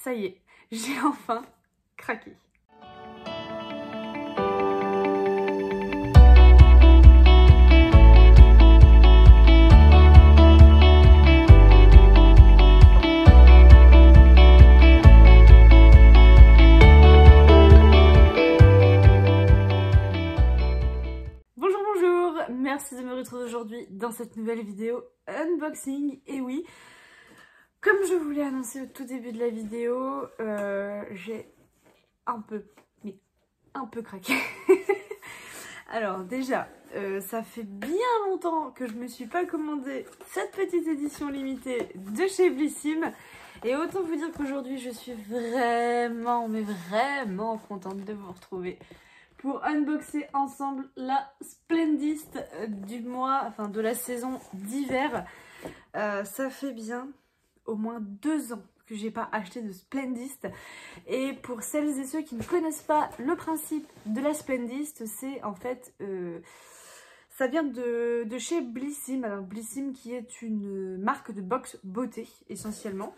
ça y est, j'ai enfin craqué. Merci de me retrouver aujourd'hui dans cette nouvelle vidéo unboxing. Et oui, comme je vous l'ai annoncé au tout début de la vidéo, j'ai un peu craqué. Alors déjà, ça fait bien longtemps que je me suis pas commandé cette petite édition limitée de chez Blissim. Et autant vous dire qu'aujourd'hui je suis vraiment, mais vraiment contente de vous retrouver pour unboxer ensemble la Splendist du mois, enfin de la saison d'hiver. Ça fait bien au moins 2 ans que j'ai pas acheté de Splendist. Et pour celles et ceux qui ne connaissent pas le principe de la Splendist, c'est en fait... ça vient de chez Blissim. Alors Blissim qui est une marque de box beauté essentiellement.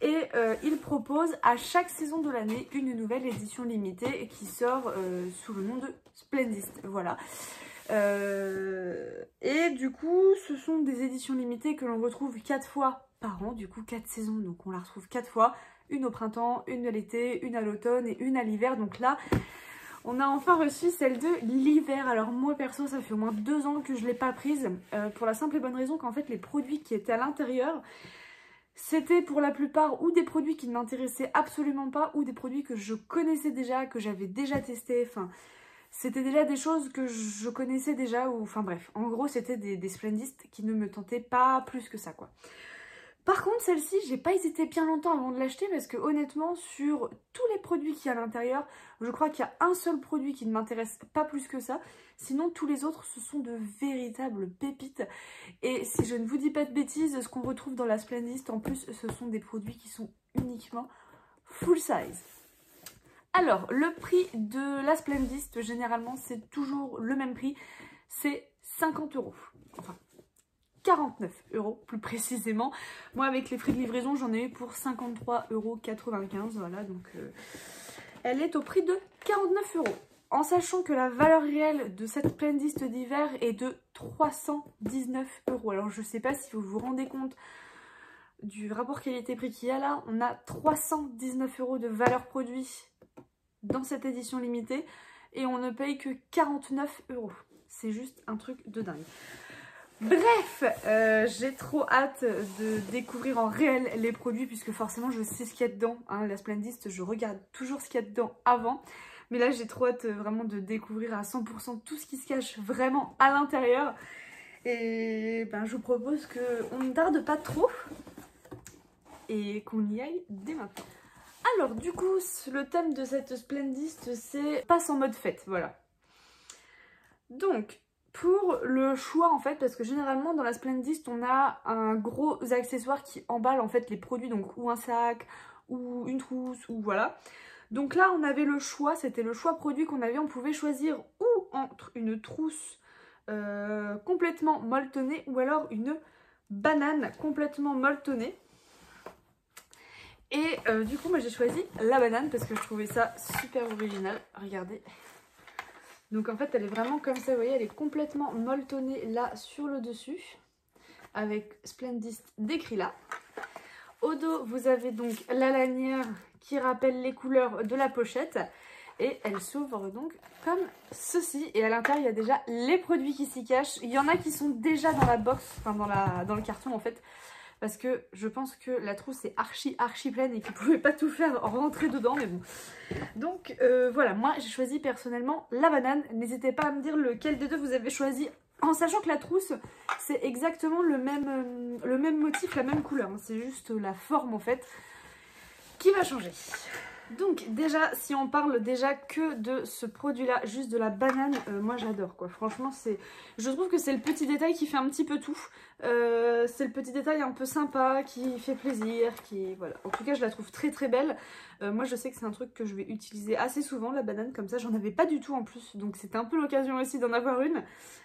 Et il propose à chaque saison de l'année une nouvelle édition limitée qui sort sous le nom de Splendist. Voilà. Et du coup, ce sont des éditions limitées que l'on retrouve 4 fois par an. Du coup, 4 saisons. Donc on la retrouve 4 fois. Une au printemps, une à l'été, une à l'automne et une à l'hiver. Donc là, on a enfin reçu celle de l'hiver. Alors moi perso, ça fait au moins 2 ans que je ne l'ai pas prise. Pour la simple et bonne raison qu'en fait, les produits qui étaient à l'intérieur... c'était pour la plupart ou des produits qui ne m'intéressaient absolument pas ou des produits que je connaissais déjà, que j'avais déjà testé. Enfin, c'était déjà des choses que je connaissais déjà. Ou, enfin bref, en gros, c'était des Splendist qui ne me tentaient pas plus que ça, quoi. Par contre, celle-ci, j'ai pas hésité bien longtemps avant de l'acheter parce que honnêtement, sur tous les produits qu'il y a à l'intérieur, je crois qu'il y a un seul produit qui ne m'intéresse pas plus que ça. Sinon, tous les autres, ce sont de véritables pépites. Et si je ne vous dis pas de bêtises, ce qu'on retrouve dans la Splendist, en plus, ce sont des produits qui sont uniquement full size. Alors, le prix de la Splendist, généralement, c'est toujours le même prix. C'est 50 €. Enfin, 49 € plus précisément. Moi, avec les frais de livraison, j'en ai eu pour 53,95 €. Voilà, donc elle est au prix de 49 €. En sachant que la valeur réelle de cette Splendist d'hiver est de 319 €. Alors, je ne sais pas si vous vous rendez compte du rapport qualité-prix qu'il y a là. On a 319 € de valeur produit dans cette édition limitée et on ne paye que 49 €. C'est juste un truc de dingue. Bref, j'ai trop hâte de découvrir en réel les produits puisque forcément je sais ce qu'il y a dedans. Hein. La Splendist, je regarde toujours ce qu'il y a dedans avant. Mais là, j'ai trop hâte vraiment de découvrir à 100% tout ce qui se cache vraiment à l'intérieur. Et ben, je vous propose qu'on ne tarde pas trop et qu'on y aille dès maintenant. Alors, du coup, le thème de cette Splendist, c'est passe en mode fête, voilà. Donc... pour le choix en fait, parce que généralement dans la Splendist on a un gros accessoire qui emballe en fait les produits, donc ou un sac ou une trousse ou voilà. Donc là on avait le choix, c'était le choix produit qu'on avait, on pouvait choisir ou entre une trousse complètement molletonnée ou alors une banane complètement molletonnée. Et du coup moi j'ai choisi la banane parce que je trouvais ça super original, regardez. Donc en fait elle est vraiment comme ça, vous voyez, elle est complètement molletonnée là sur le dessus, avec Splendist décrit là. Au dos vous avez donc la lanière qui rappelle les couleurs de la pochette, et elle s'ouvre donc comme ceci. Et à l'intérieur il y a déjà les produits qui s'y cachent, il y en a qui sont déjà dans la box, enfin dans le carton en fait. Parce que je pense que la trousse est archi pleine et qu'ils ne pouvaient pas tout faire rentrer dedans, mais bon. Donc voilà, moi j'ai choisi personnellement la banane. N'hésitez pas à me dire lequel des deux vous avez choisi, en sachant que la trousse c'est exactement le même motif, la même couleur. C'est juste la forme en fait qui va changer. Donc déjà, si on parle déjà que de ce produit-là, juste de la banane, moi j'adore quoi. Franchement, je trouve que c'est le petit détail qui fait un petit peu tout. C'est le petit détail un peu sympa, qui fait plaisir, voilà. En tout cas, je la trouve très très belle. Moi, je sais que c'est un truc que je vais utiliser assez souvent, la banane, comme ça. J'en avais pas du tout en plus, donc c'était un peu l'occasion aussi d'en avoir une.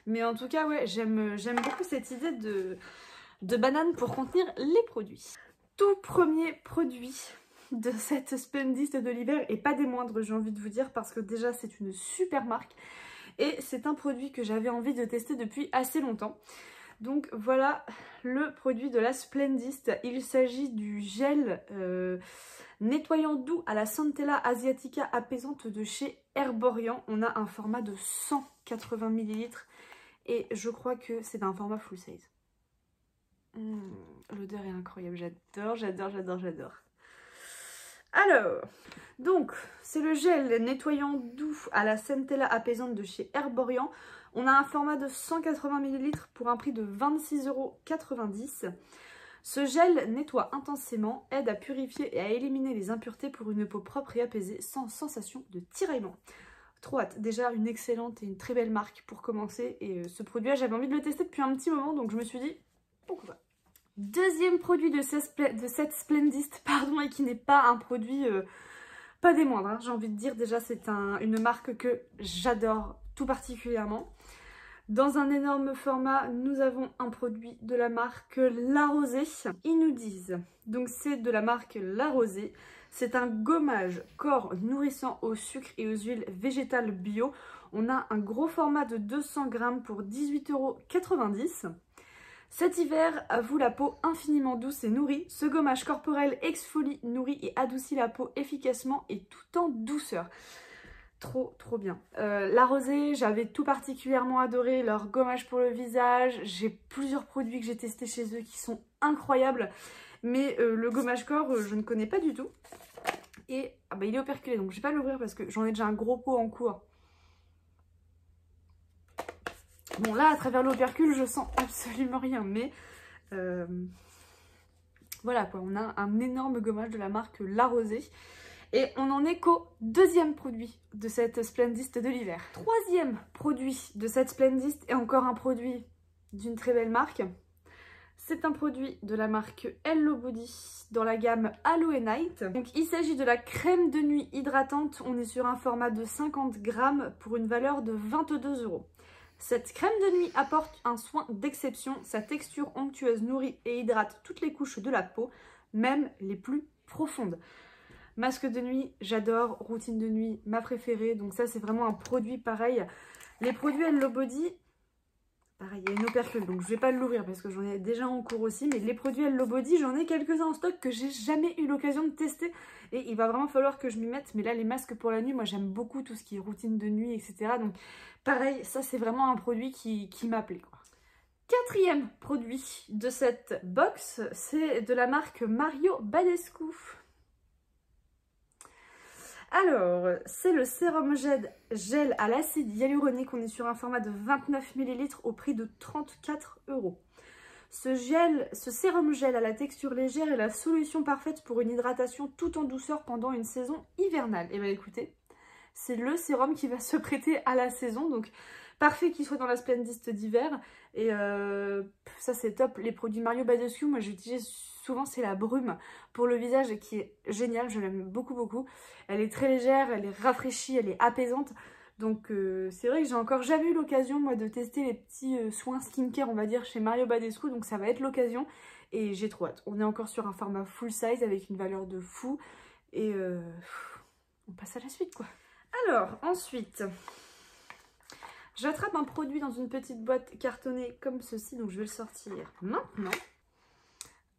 Mais en tout cas, ouais, j'aime beaucoup cette idée de banane pour contenir les produits. Tout premier produit de cette Splendist de l'hiver, et pas des moindres, j'ai envie de vous dire, parce que déjà c'est une super marque et c'est un produit que j'avais envie de tester depuis assez longtemps. Donc voilà le produit de la Splendist. Il s'agit du gel nettoyant doux à la Centella Asiatica apaisante de chez Herborian. On a un format de 180 ml et je crois que c'est un format full size. L'odeur est incroyable, j'adore, j'adore, j'adore, j'adore. Alors, donc, c'est le gel nettoyant doux à la Centella apaisante de chez Herborian. On a un format de 180 ml pour un prix de 26,90 €. Ce gel nettoie intensément, aide à purifier et à éliminer les impuretés pour une peau propre et apaisée sans sensation de tiraillement. Trop hâte, déjà une excellente et une très belle marque pour commencer. Et ce produit-là, j'avais envie de le tester depuis un petit moment, donc je me suis dit, pourquoi pas. Deuxième produit de cette Splendist, pardon, et qui n'est pas un produit, pas des moindres, hein, j'ai envie de dire. Déjà, c'est une marque que j'adore tout particulièrement. Dans un énorme format, nous avons un produit de la marque La Rosée. Ils nous disent, donc c'est de la marque La Rosée, c'est un gommage corps nourrissant au sucre et aux huiles végétales bio. On a un gros format de 200 g pour 18,90 €. Cet hiver, à vous la peau infiniment douce et nourrie. Ce gommage corporel exfolie, nourrit et adoucit la peau efficacement et tout en douceur. Trop trop bien. La Rosée, j'avais tout particulièrement adoré leur gommage pour le visage. J'ai plusieurs produits que j'ai testés chez eux qui sont incroyables. Mais le gommage corps, je ne connais pas du tout. Et ah bah, il est operculé, donc je vais pas l'ouvrir parce que j'en ai déjà un gros pot en cours. Bon là, à travers l'opercule, je sens absolument rien, mais voilà quoi, on a un énorme gommage de la marque La Rosée. Et on en est qu'au deuxième produit de cette Splendist de l'hiver. Troisième produit de cette Splendist, et encore un produit d'une très belle marque. C'est un produit de la marque Hello Body dans la gamme Aloe Night. Donc il s'agit de la crème de nuit hydratante. On est sur un format de 50 g pour une valeur de 22 €. Cette crème de nuit apporte un soin d'exception. Sa texture onctueuse nourrit et hydrate toutes les couches de la peau, même les plus profondes. Masque de nuit, j'adore. Routine de nuit, ma préférée. Donc ça, c'est vraiment un produit pareil. Les produits Hello Body, pareil, il y a une opercule, donc je vais pas l'ouvrir parce que j'en ai déjà en cours aussi. Mais les produits Hello Body, j'en ai quelques-uns en stock que j'ai jamais eu l'occasion de tester. Et il va vraiment falloir que je m'y mette. Mais là, les masques pour la nuit, moi j'aime beaucoup tout ce qui est routine de nuit, etc. Donc pareil, ça c'est vraiment un produit qui m'appelait, quoi. Quatrième produit de cette box, c'est de la marque Mario Badescu. Alors, c'est le sérum gel à l'acide hyaluronique. On est sur un format de 29 ml au prix de 34 €. Ce sérum gel à la texture légère est la solution parfaite pour une hydratation tout en douceur pendant une saison hivernale. Et bien écoutez, c'est le sérum qui va se prêter à la saison. Donc parfait qu'il soit dans la Splendist d'hiver. Et ça c'est top. Les produits Mario Badescu, moi j'utilise souvent, c'est la brume pour le visage qui est géniale. Je l'aime beaucoup beaucoup. Elle est très légère, elle est rafraîchie, elle est apaisante. Donc c'est vrai que j'ai encore jamais eu l'occasion moi de tester les petits soins skincare on va dire chez Mario Badescu. Donc ça va être l'occasion et j'ai trop hâte. On est encore sur un format full size avec une valeur de fou. Et on passe à la suite quoi. Alors ensuite, j'attrape un produit dans une petite boîte cartonnée comme ceci, donc je vais le sortir maintenant.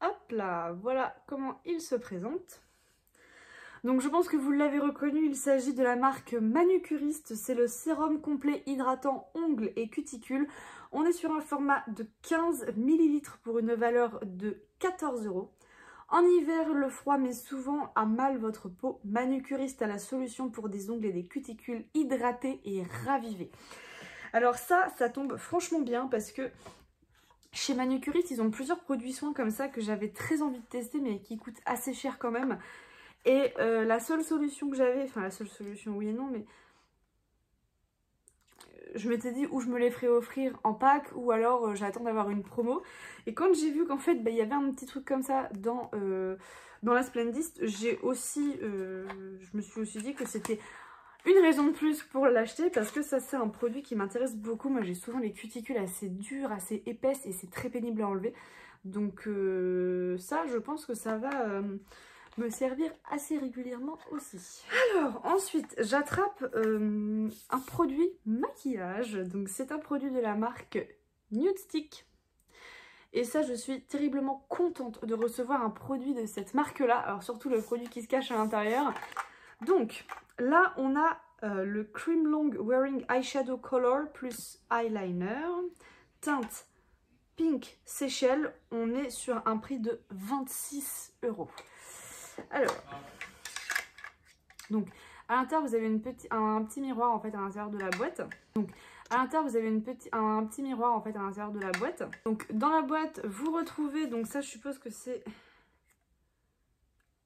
Hop là, voilà comment il se présente. Donc je pense que vous l'avez reconnu, il s'agit de la marque Manucuriste. C'est le sérum complet hydratant ongles et cuticules. On est sur un format de 15 ml pour une valeur de 14 €. En hiver, le froid met souvent à mal votre peau. Manucuriste a la solution pour des ongles et des cuticules hydratés et ravivés. Alors ça tombe franchement bien parce que chez Manucuriste, ils ont plusieurs produits soins comme ça que j'avais très envie de tester mais qui coûtent assez cher quand même. Et la seule solution que j'avais, enfin la seule solution oui et non, mais je m'étais dit ou je me les ferais offrir en pack ou alors j'attends d'avoir une promo. Et quand j'ai vu qu'en fait il y avait un petit truc comme ça dans la Splendist, j'ai aussi, je me suis aussi dit que c'était une raison de plus pour l'acheter parce que ça c'est un produit qui m'intéresse beaucoup. Moi j'ai souvent les cuticules assez dures, assez épaisses et c'est très pénible à enlever. Donc ça je pense que ça va me servir assez régulièrement aussi. Alors ensuite j'attrape un produit maquillage, donc c'est un produit de la marque Nude Stick. Et ça, je suis terriblement contente de recevoir un produit de cette marque-là. Alors surtout le produit qui se cache à l'intérieur. Donc là, on a le Cream Long Wearing Eyeshadow Color plus Eyeliner. Teinte Pink Seychelles. On est sur un prix de 26 €. Alors, donc à l'intérieur, vous avez un petit miroir en fait à l'intérieur de la boîte. Donc à l'intérieur, vous avez un petit miroir en fait à l'intérieur de la boîte. Donc dans la boîte, vous retrouvez, donc ça je suppose que c'est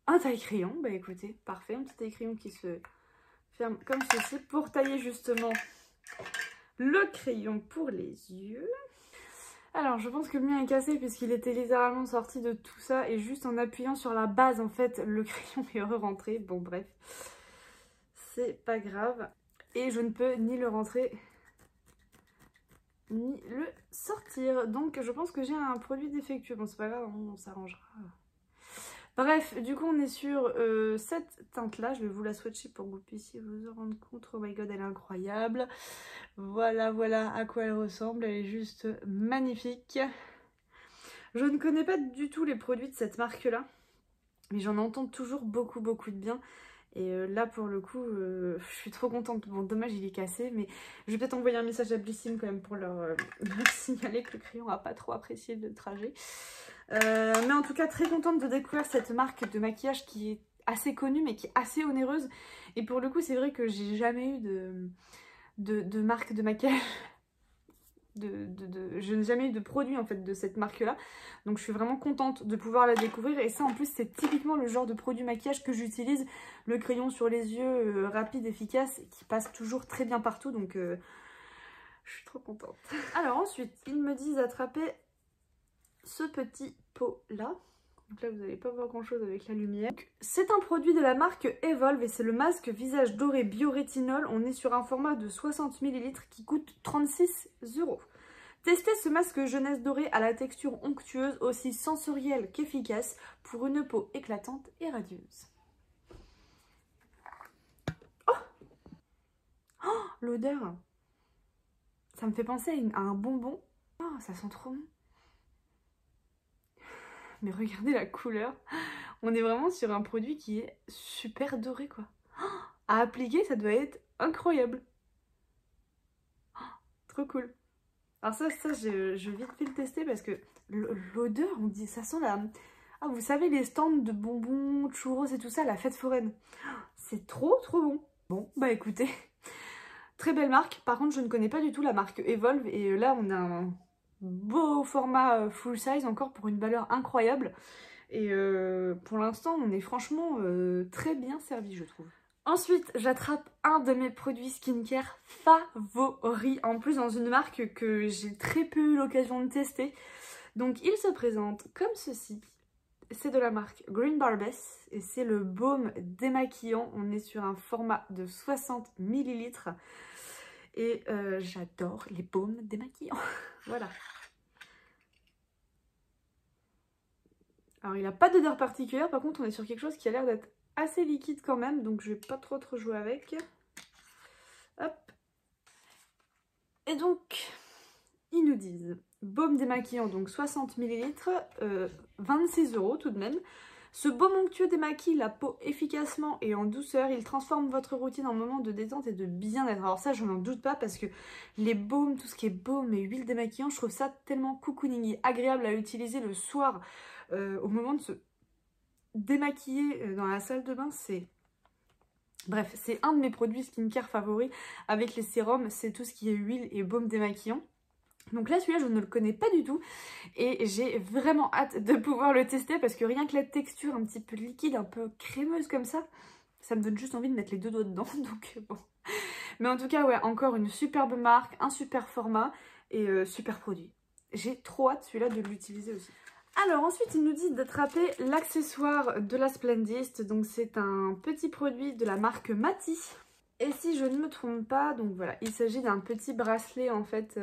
un taille-crayon. Bah écoutez, parfait, un petit taille-crayon qui se ferme comme ceci pour tailler justement le crayon pour les yeux. Alors je pense que le mien est cassé puisqu'il était littéralement sorti de tout ça et juste en appuyant sur la base en fait le crayon est re-rentré. Bon bref, c'est pas grave. Et je ne peux ni le rentrer ni le sortir. Donc je pense que j'ai un produit défectueux. Bon c'est pas grave, on s'arrangera. Bref, du coup on est sur cette teinte là. Je vais vous la swatcher pour que vous puissiez vous en rendre compte. Oh my god, elle est incroyable. Voilà, voilà à quoi elle ressemble. Elle est juste magnifique. Je ne connais pas du tout les produits de cette marque là, mais j'en entends toujours beaucoup de bien. Et là pour le coup, je suis trop contente. Bon dommage il est cassé, mais je vais peut-être envoyer un message à Blissim quand même pour leur signaler que le crayon n'a pas trop apprécié le trajet. Mais en tout cas très contente de découvrir cette marque de maquillage qui est assez connue mais qui est assez onéreuse. Et pour le coup c'est vrai que j'ai jamais eu de marque de maquillage. Je n'ai jamais eu de produit en fait de cette marque là, donc je suis vraiment contente de pouvoir la découvrir. Et ça en plus c'est typiquement le genre de produit maquillage que j'utilise, le crayon sur les yeux rapide, efficace, qui passe toujours très bien partout, donc je suis trop contente. Alors ensuite ils me disent d'attraper ce petit pot là, donc là vous n'allez pas voir grand chose avec la lumière. C'est un produit de la marque Evolve et c'est le masque visage doré biorétinol. On est sur un format de 60 ml qui coûte 36 €. Testez ce masque jeunesse doré à la texture onctueuse, aussi sensorielle qu'efficace, pour une peau éclatante et radieuse. Oh, oh, l'odeur, ça me fait penser à un bonbon. Oh, ça sent trop bon. Mais regardez la couleur, on est vraiment sur un produit qui est super doré quoi. À appliquer, ça doit être incroyable. Trop cool. Alors ça je vais vite fait le tester parce que l'odeur, on dit, ça sent la... Ah, vous savez les stands de bonbons, de churros et tout ça, la fête foraine. C'est trop bon. Bon, bah écoutez, très belle marque. Par contre, je ne connais pas du tout la marque Evolve et là on a un beau format full size encore pour une valeur incroyable. Et pour l'instant, on est franchement très bien servi, je trouve. Ensuite, j'attrape un de mes produits skincare favoris, en plus dans une marque que j'ai très peu eu l'occasion de tester. Donc il se présente comme ceci. C'est de la marque Green Barbess et c'est le baume démaquillant. On est sur un format de 60 ml. Et j'adore les baumes démaquillants. Voilà. Alors il n'a pas d'odeur particulière, par contre on est sur quelque chose qui a l'air d'être assez liquide quand même, donc je vais pas trop jouer avec. Hop. Et donc, ils nous disent baume démaquillant, donc 60 ml, 26 € tout de même. Ce baume onctueux démaquille la peau efficacement et en douceur. Il transforme votre routine en moment de détente et de bien-être. Alors ça, je n'en doute pas parce que les baumes, tout ce qui est baume et huile démaquillant, je trouve ça tellement cocooning et agréable à utiliser le soir au moment de se démaquiller dans la salle de bain. C'est... Bref, c'est un de mes produits skincare favoris avec les sérums. C'est tout ce qui est huile et baume démaquillant. Donc là, celui-là, je ne le connais pas du tout et j'ai vraiment hâte de pouvoir le tester parce que rien que la texture un petit peu liquide, un peu crémeuse comme ça me donne juste envie de mettre les deux doigts dedans, donc bon. Mais en tout cas, ouais, encore une superbe marque, un super format et super produit. J'ai trop hâte, celui-là, de l'utiliser aussi. Alors ensuite, il nous dit d'attraper l'accessoire de la Splendist. Donc c'est un petit produit de la marque Mati. Et si je ne me trompe pas, donc voilà, il s'agit d'un petit bracelet en fait...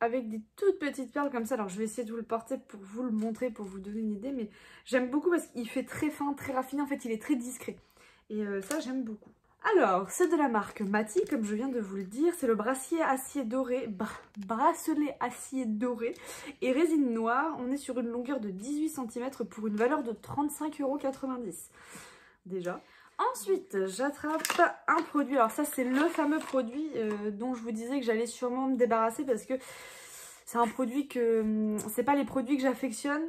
avec des toutes petites perles comme ça. Alors je vais essayer de vous le porter pour vous le montrer, pour vous donner une idée, mais j'aime beaucoup parce qu'il fait très fin, très raffiné, en fait il est très discret. Et ça j'aime beaucoup. Alors, c'est de la marque Mati, comme je viens de vous le dire, c'est le bracelet acier doré et résine noire. On est sur une longueur de 18 cm pour une valeur de 35,90 €. Déjà. Ensuite, j'attrape un produit. Alors ça, c'est le fameux produit dont je vous disais que j'allais sûrement me débarrasser parce que c'est un produit que... c'est pas les produits que j'affectionne.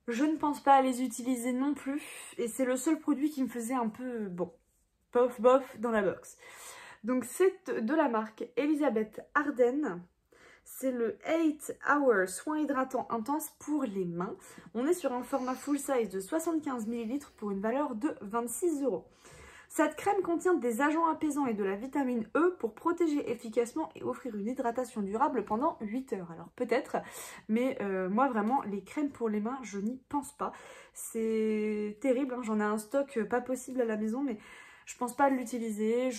Je ne pense pas à les utiliser non plus. Et c'est le seul produit qui me faisait un peu... bon, bof bof dans la box. Donc c'est de la marque Elisabeth Arden. C'est le 8 Hour Soin Hydratant Intense pour les mains. On est sur un format full size de 75 ml pour une valeur de 26 €. Cette crème contient des agents apaisants et de la vitamine E pour protéger efficacement et offrir une hydratation durable pendant 8 heures. Alors peut-être, mais moi vraiment, les crèmes pour les mains, je n'y pense pas. C'est terrible, hein, j'en ai un stock pas possible à la maison, mais... je pense pas l'utiliser,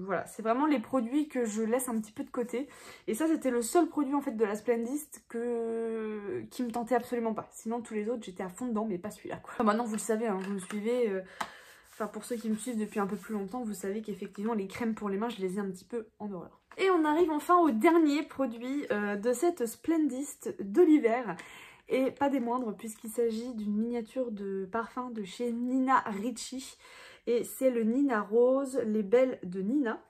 voilà, c'est vraiment les produits que je laisse un petit peu de côté. Et ça, c'était le seul produit en fait de la Splendist qui me tentait absolument pas. Sinon, tous les autres, j'étais à fond dedans, mais pas celui-là, quoi. Enfin, maintenant, vous le savez, hein, vous me suivez. Enfin, pour ceux qui me suivent depuis un peu plus longtemps, vous savez qu'effectivement, les crèmes pour les mains, je les ai un petit peu en horreur. Et on arrive enfin au dernier produit de cette Splendist de l'hiver. Et pas des moindres, puisqu'il s'agit d'une miniature de parfum de chez Nina Ricci. Et c'est le Nina Rose, les belles de Nina.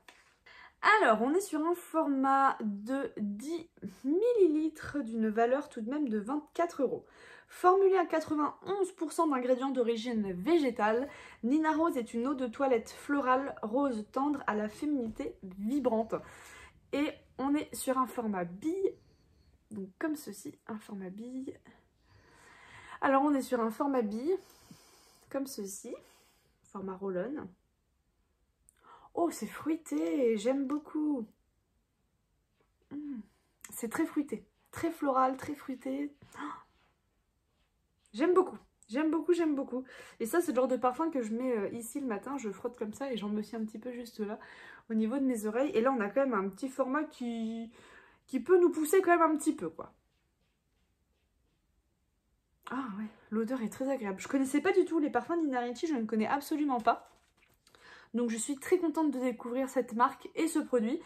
Alors, on est sur un format de 10 ml d'une valeur tout de même de 24 €. Formulé à 91% d'ingrédients d'origine végétale, Nina Rose est une eau de toilette florale rose tendre à la féminité vibrante. Et on est sur un format bille, donc comme ceci, un format bille. Alors, on est sur un format bille, comme ceci. Format roll-on. Oh, c'est fruité, j'aime beaucoup. C'est très fruité, très floral, très fruité. J'aime beaucoup, j'aime beaucoup, j'aime beaucoup. Et ça, c'est le genre de parfum que je mets ici le matin, je frotte comme ça et j'en me suis un petit peu juste là, au niveau de mes oreilles. Et là, on a quand même un petit format qui peut nous pousser quand même un petit peu, quoi. Ah ouais, l'odeur est très agréable. Je connaissais pas du tout les parfums Nina Ricci, je ne connais absolument pas. Donc je suis très contente de découvrir cette marque et ce produit.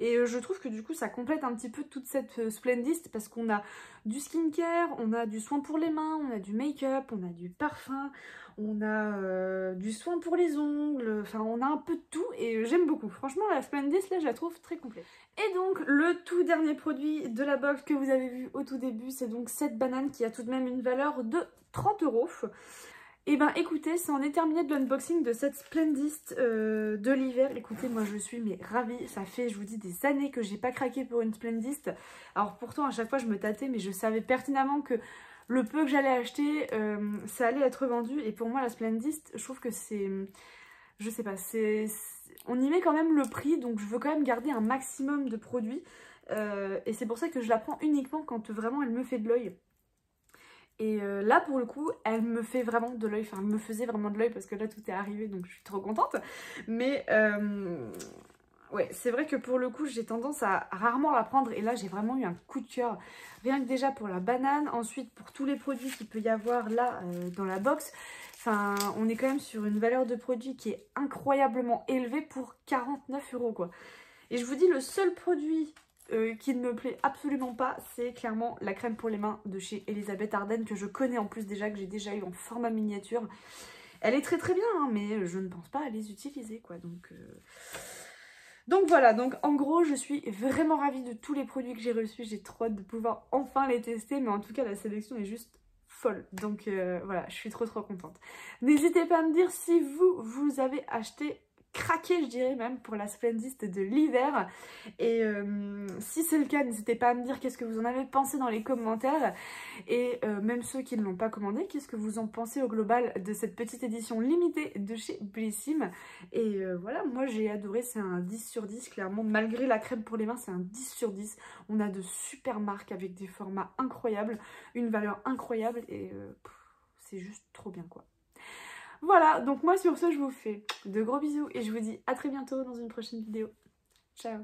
Et je trouve que du coup ça complète un petit peu toute cette Splendist parce qu'on a du skincare, on a du soin pour les mains, on a du make-up, on a du parfum, on a du soin pour les ongles, enfin on a un peu de tout et j'aime beaucoup. Franchement la Splendist là je la trouve très complète. Et donc le tout dernier produit de la box que vous avez vu au tout début, c'est donc cette banane qui a tout de même une valeur de 30 €. Et ben écoutez, ça en est terminé de l'unboxing de cette Splendist de l'hiver. Écoutez, moi je suis mais ravie. Ça fait, je vous dis, des années que j'ai pas craqué pour une Splendist. Alors pourtant à chaque fois je me tâtais, mais je savais pertinemment que le peu que j'allais acheter, ça allait être vendu. Et pour moi la Splendist, je trouve que c'est... je sais pas, on y met quand même le prix, donc je veux quand même garder un maximum de produits. Et c'est pour ça que je la prends uniquement quand vraiment elle me fait de l'œil. Et là pour le coup elle me fait vraiment de l'œil, enfin elle me faisait vraiment de l'œil parce que là tout est arrivé donc je suis trop contente. Mais ouais, c'est vrai que pour le coup j'ai tendance à rarement la prendre et là j'ai vraiment eu un coup de cœur. Rien que déjà pour la banane, ensuite pour tous les produits qu'il peut y avoir là dans la box. Enfin on est quand même sur une valeur de produit qui est incroyablement élevée pour 49 € quoi. Et je vous dis le seul produit qui ne me plaît absolument pas, c'est clairement la crème pour les mains de chez Elisabeth Arden que je connais en plus déjà, que j'ai déjà eu en format miniature. Elle est très très bien, hein, mais je ne pense pas à les utiliser quoi. Donc voilà, donc en gros je suis vraiment ravie de tous les produits que j'ai reçus. J'ai trop hâte de pouvoir enfin les tester, mais en tout cas la sélection est juste folle. Donc voilà, je suis trop contente. N'hésitez pas à me dire si vous avez acheté, craqué je dirais même pour la Splendist de l'hiver. Et si c'est le cas, n'hésitez pas à me dire qu'est-ce que vous en avez pensé dans les commentaires. Et même ceux qui ne l'ont pas commandé, qu'est-ce que vous en pensez au global de cette petite édition limitée de chez Blissim. Et voilà, moi j'ai adoré, c'est un 10 sur 10 clairement. Malgré la crème pour les mains, c'est un 10 sur 10. On a de super marques avec des formats incroyables, une valeur incroyable et c'est juste trop bien quoi. Voilà, donc moi sur ce je vous fais de gros bisous et je vous dis à très bientôt dans une prochaine vidéo. Ciao!